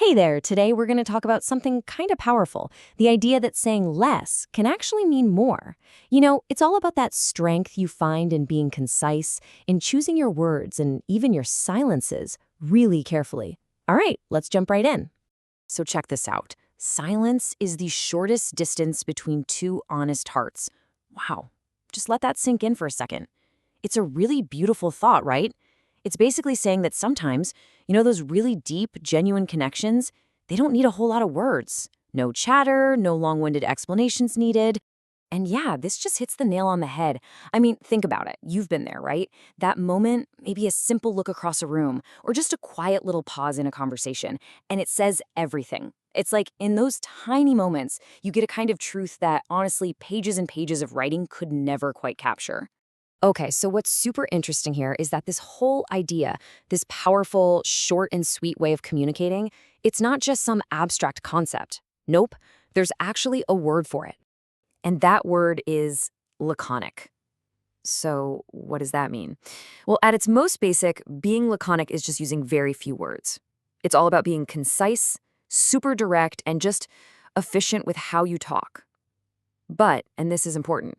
Hey there, today we're going to talk about something kind of powerful, the idea that saying less can actually mean more. It's all about that strength you find in being concise, in choosing your words and even your silences really carefully. All right, let's jump right in. So check this out. Silence is the shortest distance between two honest hearts. Wow, just let that sink in for a second. It's a really beautiful thought, right? It's basically saying that sometimes, those really deep, genuine connections, they don't need a whole lot of words. No chatter, no long-winded explanations needed. And yeah, this just hits the nail on the head. I mean, think about it. You've been there, right? That moment, maybe a simple look across a room, or just a quiet little pause in a conversation, and it says everything. It's like in those tiny moments, you get a kind of truth that, honestly, pages and pages of writing could never quite capture. Okay, so what's super interesting here is that this whole idea, this powerful, short and sweet way of communicating, it's not just some abstract concept. Nope, there's actually a word for it. And that word is laconic. So what does that mean? Well, at its most basic, being laconic is just using very few words. It's all about being concise, super direct, and just efficient with how you talk. But, and this is important,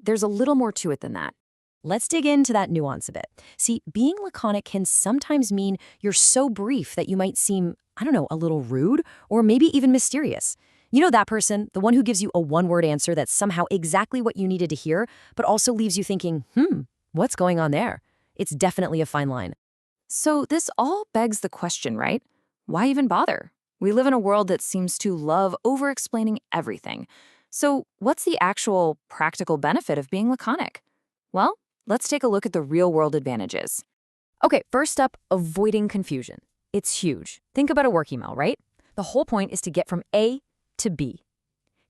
there's a little more to it than that. Let's dig into that nuance a bit. See, being laconic can sometimes mean you're so brief that you might seem, a little rude or maybe even mysterious. You know that person, the one who gives you a one-word answer that's somehow exactly what you needed to hear, but also leaves you thinking, what's going on there? It's definitely a fine line. So this all begs the question, right? Why even bother? We live in a world that seems to love over-explaining everything. So what's the actual practical benefit of being laconic? Well, let's take a look at the real-world advantages. Okay, first up, avoiding confusion. It's huge. Think about a work email, right? The whole point is to get from A to B.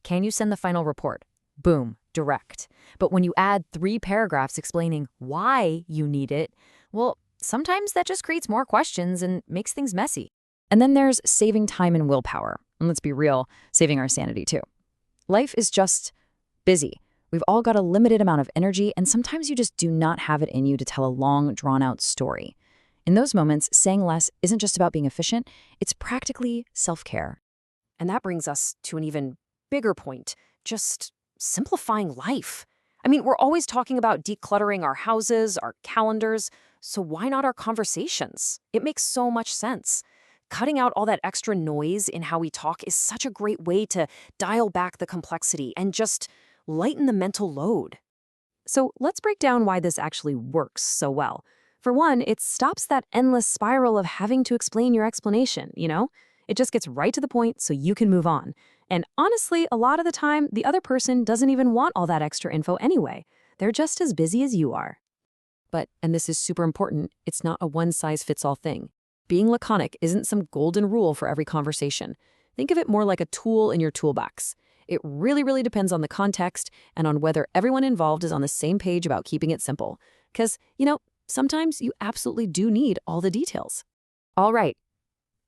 Can you send the final report? Boom, direct. But when you add 3 paragraphs explaining why you need it, well, sometimes that just creates more questions and makes things messy. And then there's saving time and willpower. And let's be real, saving our sanity too. Life is just busy. We've all got a limited amount of energy, and sometimes you just do not have it in you to tell a long, drawn-out story. In those moments, saying less isn't just about being efficient, it's practically self-care. And that brings us to an even bigger point, just simplifying life. I mean, we're always talking about decluttering our houses, our calendars, so why not our conversations? It makes so much sense. Cutting out all that extra noise in how we talk is such a great way to dial back the complexity and just lighten the mental load. So let's break down why this actually works so well. For one, it stops that endless spiral of having to explain your explanation, It just gets right to the point so you can move on. And honestly, a lot of the time, the other person doesn't even want all that extra info anyway. They're just as busy as you are. But, and this is super important, it's not a one-size-fits-all thing. Being laconic isn't some golden rule for every conversation. Think of it more like a tool in your toolbox. It really depends on the context and on whether everyone involved is on the same page about keeping it simple. Because, sometimes you absolutely do need all the details. All right,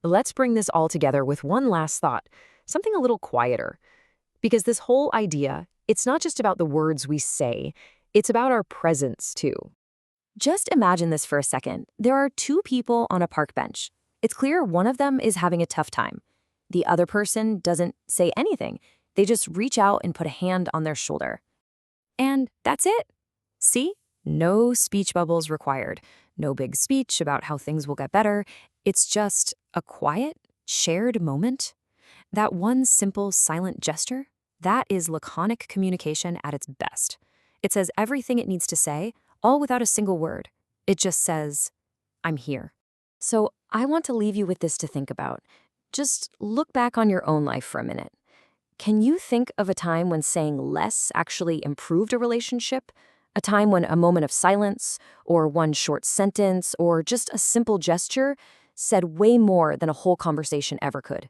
let's bring this all together with one last thought, something a little quieter. Because this whole idea, it's not just about the words we say, it's about our presence too. Just imagine this for a second. There are 2 people on a park bench. It's clear one of them is having a tough time. The other person doesn't say anything. They just reach out and put a hand on their shoulder. And that's it. See? No speech bubbles required. No big speech about how things will get better. It's just a quiet, shared moment. That one simple, silent gesture, that is laconic communication at its best. It says everything it needs to say, all without a single word. It just says, I'm here. So I want to leave you with this to think about. Just look back on your own life for a minute. Can you think of a time when saying less actually improved a relationship? A time when a moment of silence, or one short sentence, or just a simple gesture said way more than a whole conversation ever could?